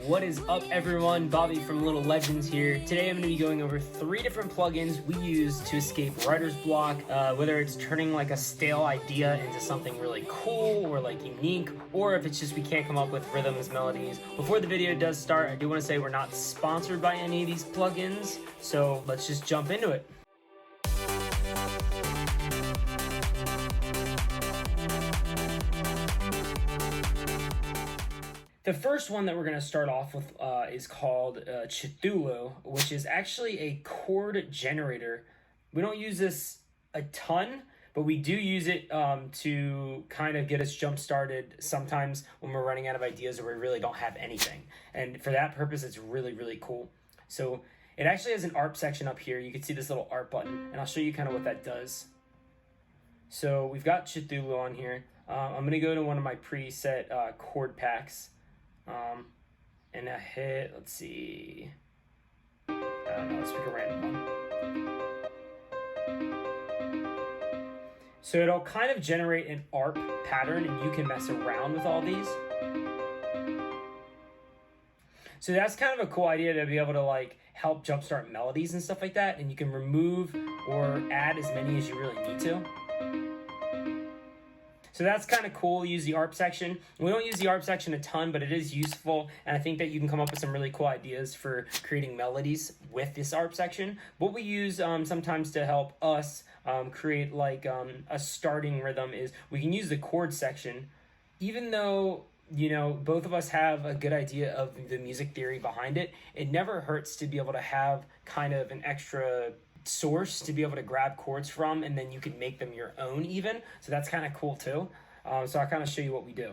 What is up, everyone? Bobby from Little Legends here. Today I'm going to be going over 3 different plugins we use to escape writer's block, whether it's turning like a stale idea into something really cool or like unique, or if it's just we can't come up with rhythms, melodies. Before the video does start, I do want to say we're not sponsored by any of these plugins, so let's just jump into it. The first one that we're going to start off with is called Cthulhu, which is actually a chord generator. We don't use this a ton, but we do use it to kind of get us jump started sometimes when we're running out of ideas or we really don't have anything. And for that purpose, it's really, really cool. So it actually has an ARP section up here. You can see this little ARP button, and I'll show you kind of what that does. So we've got Cthulhu on here. I'm going to go to one of my preset chord packs. And I hit, let's see, I don't know, let's pick a random one. So it'll kind of generate an ARP pattern, and you can mess around with all these. So that's kind of a cool idea to be able to like help jumpstart melodies and stuff like that, and you can remove or add as many as you really need to. So that's kind of cool. Use the ARP section. We don't use the ARP section a ton, but it is useful, and I think that you can come up with some really cool ideas for creating melodies with this ARP section. What we use sometimes to help us create like a starting rhythm is we can use the chord section, even though both of us have a good idea of the music theory behind it. It never hurts to be able to have kind of an extra source to be able to grab chords from, and then you can make them your own even. So that's kind of cool too. So I'll kind of show you what we do.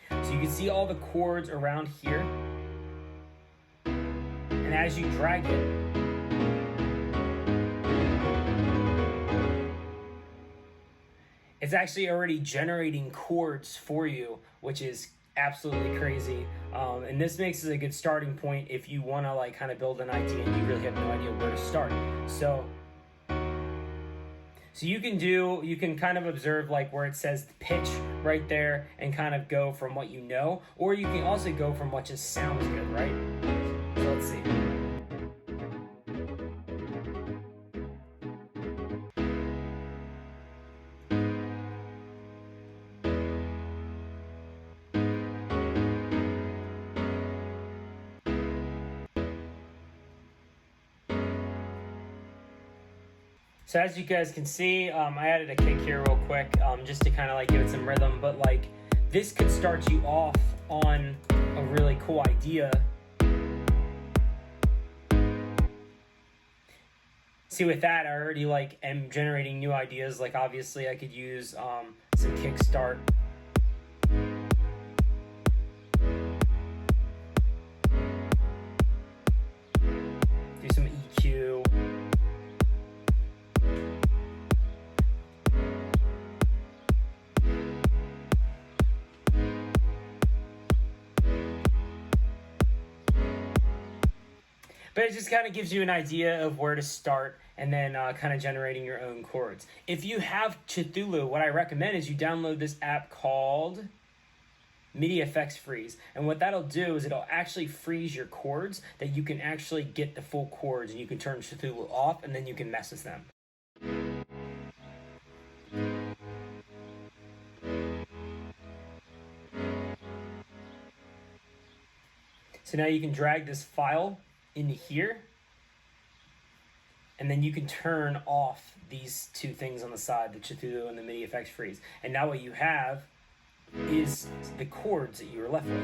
So you can see all the chords around here, and as you drag it, it's actually already generating chords for you, which is absolutely crazy. And this makes it a good starting point if you want to like kind of build an idea and you really have no idea where to start. So you can kind of observe like where it says the pitch right there and kind of go from what you know, or you can also go from what just sounds good, right? So let's see. So as you guys can see, I added a kick here real quick just to kind of like give it some rhythm, but like this could start you off on a really cool idea. See, with that, I already like am generating new ideas. Like obviously I could use some kickstart. Do some EQ. But it just kind of gives you an idea of where to start, and then kind of generating your own chords. If you have Cthulhu, what I recommend is you download this app called Midi Effects Freeze. And what that'll do is it'll actually freeze your chords that you can actually get the full chords, and you can turn Cthulhu off, and then you can mess with them. So now you can drag this file into here, and then you can turn off these 2 things on the side, the Cthulhu and the Midi Effects Freeze. And now what you have is the chords that you were left with.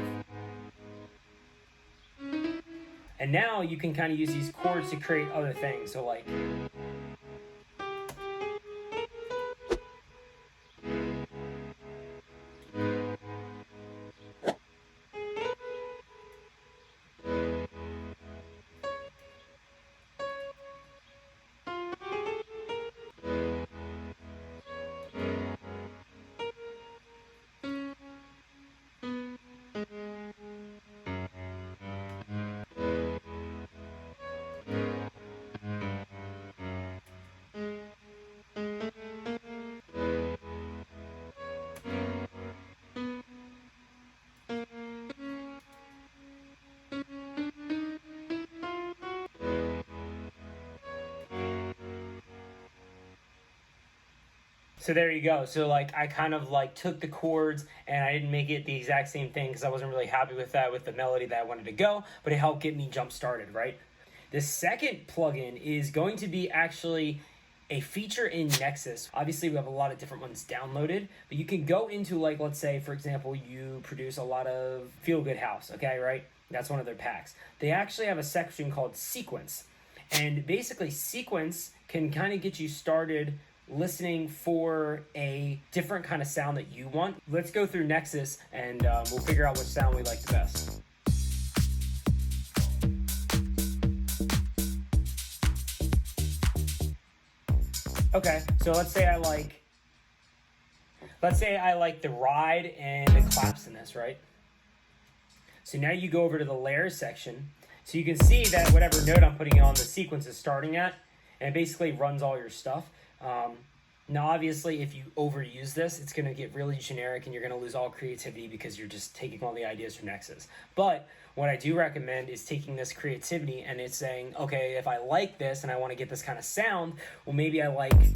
And now you can kind of use these chords to create other things. So like So there you go. So like I kind of like took the chords and I didn't make it the exact same thing because I wasn't really happy with that, with the melody that I wanted to go, but it helped get me jump started, right? The second plugin is going to be actually a feature in Nexus. Obviously we have a lot of different ones downloaded, but you can go into, like, let's say for example you produce a lot of feel good house, okay, right? That's one of their packs. They actually have a section called Sequence, and basically Sequence can kind of get you started listening for a different kind of sound that you want. Let's go through Nexus and we'll figure out which sound we like the best. Okay, so let's say I like the ride and the claps in this, right? So now you go over to the layers section. So you can see that whatever note I'm putting on, the sequence is starting at, and it basically runs all your stuff. Now, obviously, if you overuse this, it's going to get really generic and you're going to lose all creativity because you're just taking all the ideas from Nexus. But what I do recommend is taking this creativity and it's saying, okay, if I like this and I want to get this kind of sound, well, maybe I like it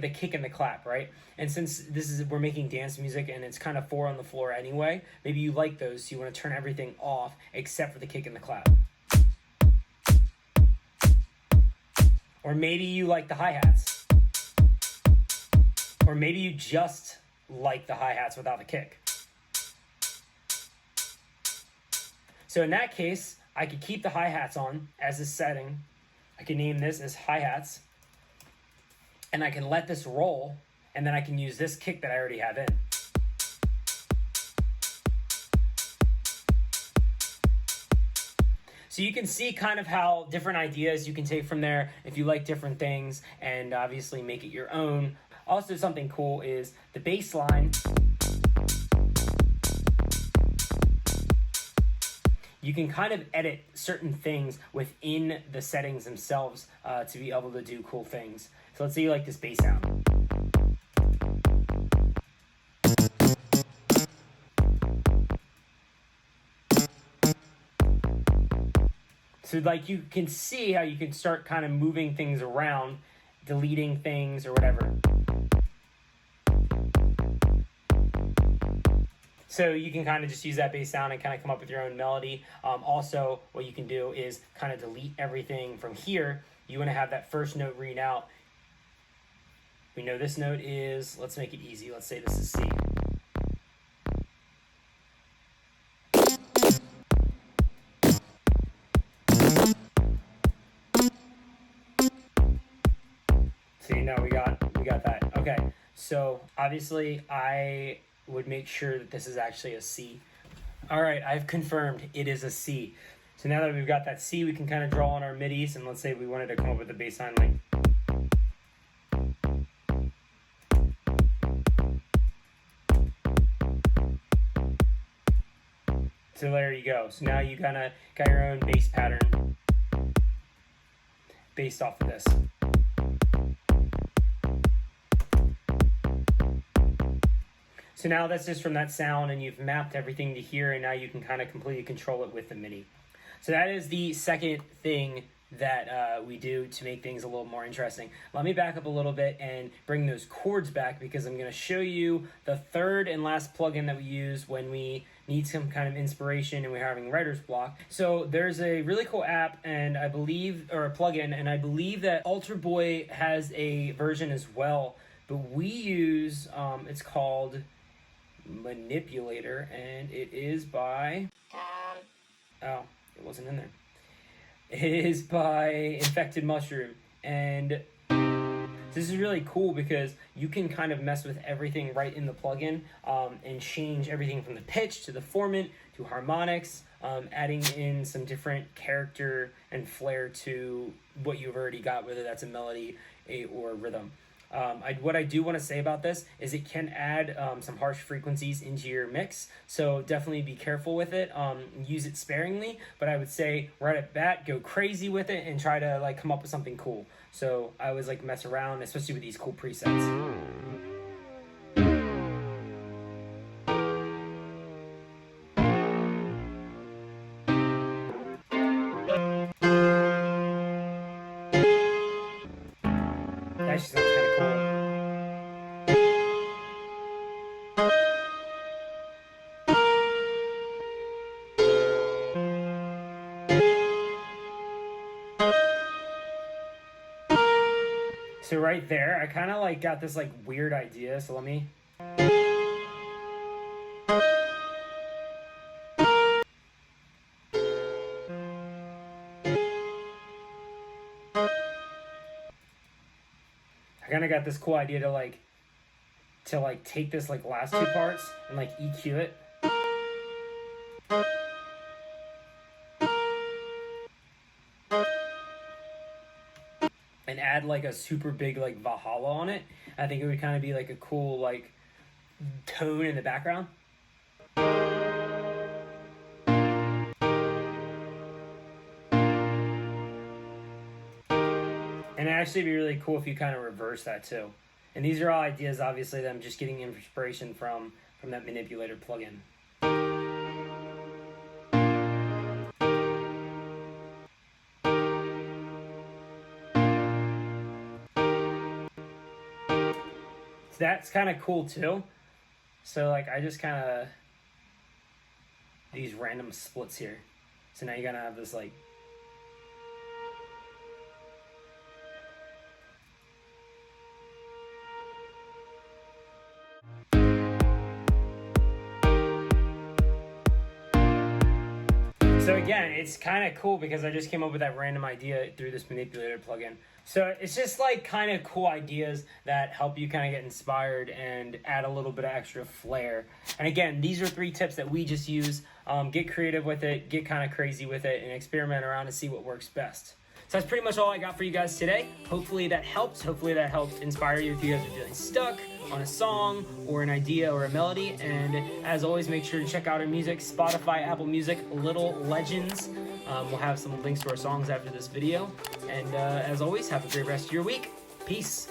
the kick and the clap, right? And since we're making dance music and it's kind of 4 on the floor anyway, maybe you like those, so you want to turn everything off except for the kick and the clap. Or maybe you like the hi-hats. Or maybe you just like the hi-hats without the kick. So in that case, I could keep the hi-hats on as a setting. I can name this as hi-hats. And I can let this roll, and then I can use this kick that I already have in. So you can see kind of how different ideas you can take from there if you like different things, and obviously make it your own. Also, something cool is the bass line. You can kind of edit certain things within the settings themselves to be able to do cool things. So let's say you like this bass sound. So like you can see how you can start kind of moving things around, deleting things or whatever. So you can kind of just use that bass sound and kind of come up with your own melody. Also, what you can do is kind of delete everything from here. You want to have that first note read out. We know this note is, let's make it easy. Let's say this is C. See, now we got that. Okay, so obviously I would make sure that this is actually a C. All right, I've confirmed it is a C. So now that we've got that C, we can kind of draw on our midis, and let's say we wanted to come up with a bass line like. So there you go. So now you kind of got your own bass pattern based off of this. So now that's just from that sound, and you've mapped everything to here, and now you can kind of completely control it with the MIDI. So that is the second thing that we do to make things a little more interesting. Let me back up a little bit and bring those chords back, because I'm going to show you the third and last plugin that we use when we need some kind of inspiration and we're having writer's block. So there's a really cool app, and I believe, or a plugin, and I believe that Alter Boy has a version as well, but we use, it's called Manipulator, and it is by, oh, it wasn't in there. It is by Infected Mushroom, and this is really cool because you can kind of mess with everything right in the plugin, and change everything from the pitch to the formant to harmonics, adding in some different character and flair to what you've already got, whether that's a melody or rhythm. What I do want to say about this is it can add some harsh frequencies into your mix, so definitely be careful with it. Use it sparingly, but I would say right at bat, go crazy with it and try to like come up with something cool. So I always like mess around, especially with these cool presets. That just sounds kind of cool. So right there, I kind of like got this like weird idea. So let me. I kind of got this cool idea to like take this like last two parts and like EQ it. And add like a super big like Valhalla on it. I think it would kind of be like a cool like tone in the background. And it'd actually be really cool if you kind of reverse that too. And these are all ideas, obviously, that I'm just getting inspiration from that Manipulator plugin. So that's kind of cool too. So like I just kind of these random splits here. So now you're gonna have this like. So again, it's kind of cool because I just came up with that random idea through this Manipulator plugin. So it's just like kind of cool ideas that help you kind of get inspired and add a little bit of extra flair. And again, these are 3 tips that we just use. Get creative with it, get kind of crazy with it, and experiment around and see what works best. So that's pretty much all I got for you guys today. Hopefully that helps. Hopefully that helped inspire you if you guys are feeling stuck on a song or an idea or a melody. And as always, make sure to check out our music, Spotify, Apple Music, Little Legends. We'll have some links to our songs after this video. And as always, have a great rest of your week. Peace.